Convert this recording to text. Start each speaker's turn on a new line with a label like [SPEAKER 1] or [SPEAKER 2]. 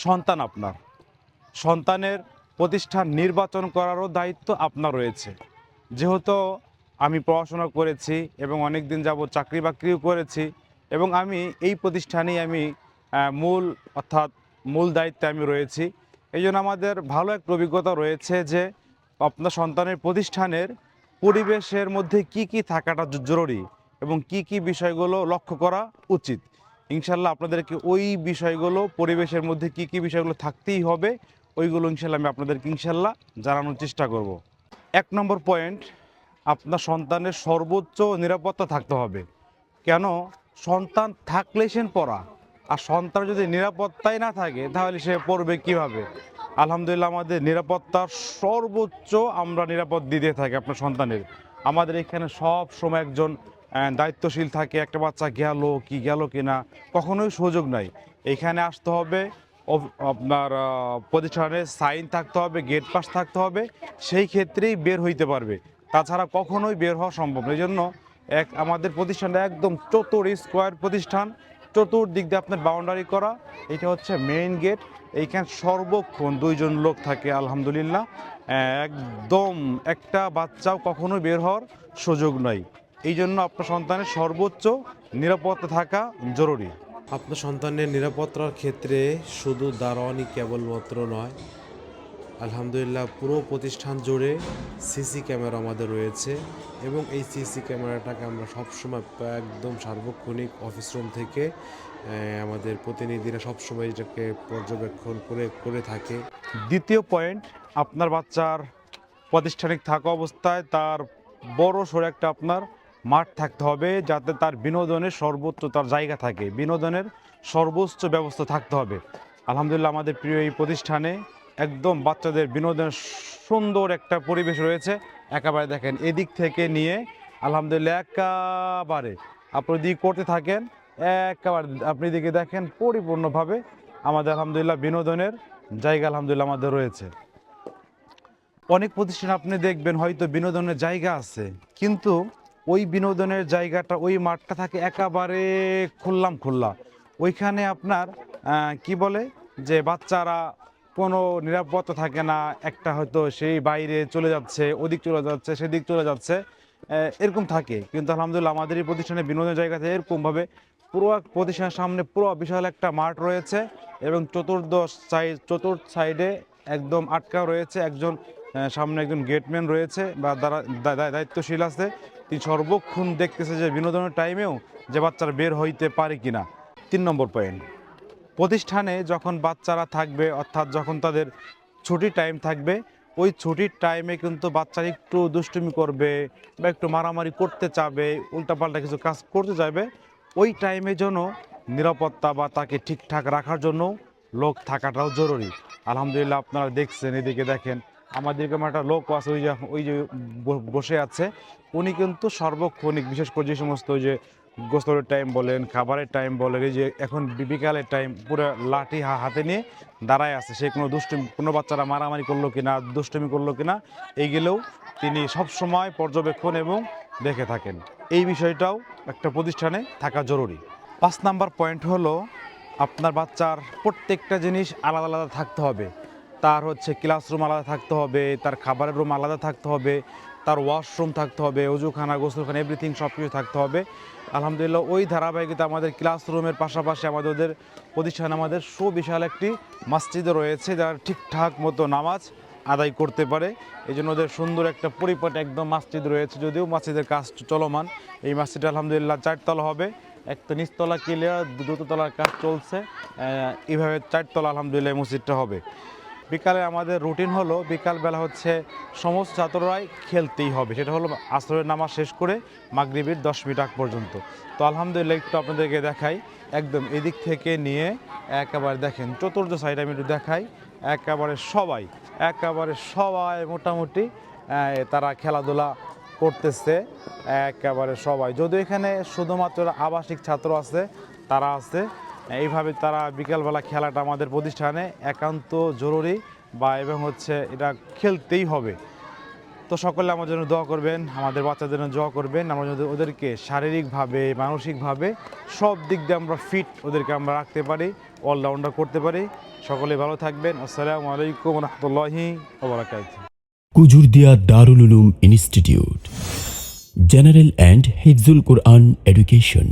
[SPEAKER 1] সন্তান আপনার, সন্তানের প্রতিষ্ঠান নির্বাচন করারও দায়িত্ব আপনার রয়েছে। যেহেতু আমি পড়াশোনা করেছি এবং অনেক দিন যাবত চাকরি বাকরিও করেছি এবং আমি এই প্রতিষ্ঠানেই আমি মূল অর্থাৎ মূল দায়িত্বে আমি রয়েছি। এই জন্য আমাদের ভালো একটা অভিজ্ঞতা রয়েছে যে আপনার সন্তানের প্রতিষ্ঠানের পরিবেশের মধ্যে কি কি থাকাটা জরুরি এবং কি কি বিষয়গুলো লক্ষ্য করা উচিত। ইনশাল্লাহ আপনাদেরকে ওই বিষয়গুলো, পরিবেশের মধ্যে কি কি বিষয়গুলো থাকতেই হবে, ওইগুলো ইনশাল্লাহ আমি আপনাদেরকে ইনশাল্লাহ জানানোর চেষ্টা করব। 1 নম্বর পয়েন্ট, আপনার সন্তানের সর্বোচ্চ নিরাপত্তা থাকতে হবে। কেন? সন্তান থাকলে সে পড়া, আর সন্তান যদি নিরাপত্তাই না থাকে তাহলে সে পড়বে কিভাবে? আলহামদুলিল্লাহ আমাদের নিরাপত্তার সর্বোচ্চ আমরা নিরাপদ দিতে থাকি আপনার সন্তানের। আমাদের এখানে সব সময় একজন দায়িত্বশীল থাকে। একটা বাচ্চা গেল কি না কখনোই সুযোগ নাই। এখানে আসতে হবে, আপনার প্রতিষ্ঠানের সাইন থাকতে হবে, গেট পাস থাকতে হবে, সেই ক্ষেত্রেই বের হইতে পারবে। তাছাড়া কখনোই বের হওয়া সম্ভব না। এই জন্য আমাদের প্রতিষ্ঠানটা একদম স্কোয়ার প্রতিষ্ঠান, চতুর্দিক দিয়ে আপনার বাউন্ডারি করা। এটা হচ্ছে মেইন গেট। এইখানে সর্বক্ষণ 2জন লোক থাকে আলহামদুলিল্লাহ। একদম একটা বাচ্চাও কখনো বের হওয়ার সুযোগ নাই। এই জন্য আপনার সন্তানের সর্বোচ্চ নিরাপত্তা থাকা জরুরি।
[SPEAKER 2] আপনার সন্তানের নিরাপত্তার ক্ষেত্রে শুধু দারোয়ানই কেবলমাত্র নয়, আলহামদুলিল্লাহ পুরো প্রতিষ্ঠান জুড়ে সিসি ক্যামেরা আমাদের রয়েছে এবং এই সিসি ক্যামেরাটাকে আমরা সবসময় একদম সার্বক্ষণিক অফিস রুম থেকে আমাদের প্রতিনিধিরা সবসময় এটাকে পর্যবেক্ষণ করে থাকে।
[SPEAKER 1] দ্বিতীয় পয়েন্ট, আপনার বাচ্চার প্রাতিষ্ঠানিক থাকা অবস্থায় তার বড় সড়ো একটা আপনার মাঠ থাকতে হবে, যাতে তার বিনোদনের সর্বোচ্চ তার জায়গা থাকে, বিনোদনের সর্বোচ্চ ব্যবস্থা থাকতে হবে। আলহামদুলিল্লাহ আমাদের প্রিয় এই প্রতিষ্ঠানে একদম বাচ্চাদের বিনোদনের সুন্দর একটা পরিবেশ রয়েছে। একেবারে দেখেন এদিক থেকে নিয়ে আলহামদুলিল্লাহ একেবারে আপনি দিক করতে থাকেন, একেবারে আপনি দিকে দেখেন পরিপূর্ণভাবে আমাদের আলহামদুলিল্লাহ বিনোদনের জায়গা আলহামদুলিল্লাহ আমাদের রয়েছে। অনেক প্রতিষ্ঠান আপনি দেখবেন হয়তো বিনোদনের জায়গা আছে, কিন্তু ওই বিনোদনের জায়গাটা, ওই মাঠটা থাকে একেবারে খোল্লা। ওইখানে আপনার কি বলে যে বাচ্চারা কোনো নিরাপত্তা থাকে না। একটা হয়তো সেই বাইরে চলে যাচ্ছে, ওদিক চলে যাচ্ছে, সেদিক চলে যাচ্ছে, এরকম থাকে। কিন্তু আলহামদুলিল্লাহ আমাদের এই প্রতিষ্ঠানে বিনোদনের জায়গাতে এরকমভাবে পুরো প্রতিষ্ঠানের সামনে পুরো বিশাল একটা মাঠ রয়েছে এবং চতুর্থ সাইডে একদম আটকা রয়েছে একজন, সামনে একজন গেটম্যান রয়েছে বা দায়িত্বশীল আছে। তিনি সর্বক্ষণ দেখতেছে যে বিনোদনের টাইমেও যে বাচ্চারা বের হইতে পারে কিনা। 3 নম্বর পয়েন্ট, প্রতিষ্ঠানে যখন বাচ্চারা থাকবে অর্থাৎ যখন তাদের ছুটির টাইম থাকবে, ওই ছুটির টাইমে কিন্তু বাচ্চারা একটু দুষ্টুমি করবে বা একটু মারামারি করতে চাবে, উল্টাপাল্টা কিছু কাজ করতে যাবে। ওই টাইমে যেন নিরাপত্তা বা তাকে ঠিকঠাক রাখার জন্য লোক থাকাটাও জরুরি। আলহামদুলিল্লাহ আপনারা দেখছেন, এদিকে দেখেন আমাদের এরকম একটা লোক আছে, ওই যে বসে আছে। উনি কিন্তু সার্বক্ষণিক, বিশেষ করে যে সমস্ত ওই যে গোসলের টাইম বলেন, খাবারের টাইম বলেন, এই যে এখন বিকালের টাইম, পুরো লাঠি হাতে নিয়ে দাঁড়ায় আছে। সে কোনো বাচ্চারা মারামারি করলো কিনা, দুষ্টুমি করলো কিনা, এইগুলোও তিনি সবসময় পর্যবেক্ষণ এবং দেখে থাকেন। এই বিষয়টাও একটা প্রতিষ্ঠানে থাকা জরুরি। 5 নম্বর পয়েন্ট হলো আপনার বাচ্চার প্রত্যেকটা জিনিস আলাদা আলাদা থাকতে হবে। তার হচ্ছে ক্লাসরুম আলাদা থাকতে হবে, তার খাবারের রুম আলাদা থাকতে হবে, তার ওয়াশরুম থাকতে হবে, অজুখানা, গোসলখানা, এভরিথিং সব কিছু থাকতে হবে। আলহামদুলিল্লাহ ওই ধারাবাহিকতা আমাদের ক্লাসরুমের পাশাপাশি আমাদের প্রতিষ্ঠানে আমাদের সুবিশাল একটি মসজিদও রয়েছে, যারা ঠিকঠাক মতো নামাজ আদায় করতে পারে। এই জন্য ওদের সুন্দর একটা পরিপাটি একদম মসজিদ রয়েছে। যদিও মসজিদের কাজ চলমান, এই মসজিদটা আলহামদুলিল্লাহ 4 তলা হবে, একটা নিচতলা ক্লিয়ার, দ্বিতীয়তলার কাজ চলছে, এইভাবে 4 তলা আলহামদুলিল্লাহ মসজিদটা হবে। বিকালে আমাদের রুটিন হলো বিকালবেলা হচ্ছে সমস্ত ছাত্ররাই খেলতেই হবে, সেটা হলো আসরের নামাজ শেষ করে মাগরিবের 10 মিনিট আগ পর্যন্ত। তো আলহামদুলিল্লাহ একটু আপনাদেরকে দেখাই, একদম এদিক থেকে নিয়ে একেবারে দেখেন চতুর্থ সাইড আমি একটু দেখাই। একেবারে সবাই মোটামুটি তারা খেলাধুলা করতেছে, একেবারে সবাই। যদিও এখানে শুধুমাত্র আবাসিক ছাত্র আছে, তারা আছে। এইভাবে তারা বিকালবেলা খেলাটা আমাদের প্রতিষ্ঠানে একান্ত জরুরি এবং হচ্ছে এটা খেলতেই হবে। তো সকলে আমার জন্য দোয়া করবেন, আমাদের বাচ্চাদের জন্য দোয়া করবেন। আমরা যদি ওদেরকে শারীরিকভাবে, মানসিকভাবে সব দিক দিয়ে আমরা ফিট ওদেরকে আমরা রাখতে পারি, অলরাউন্ডার করতে পারি। সকলে ভালো থাকবেন। আসসালামু আলাইকুম রহমতুল্লাহি ওয়া বারাকাতুহু।
[SPEAKER 3] Kujurdia Darul Uloom institute, general and Hifzul Quran education.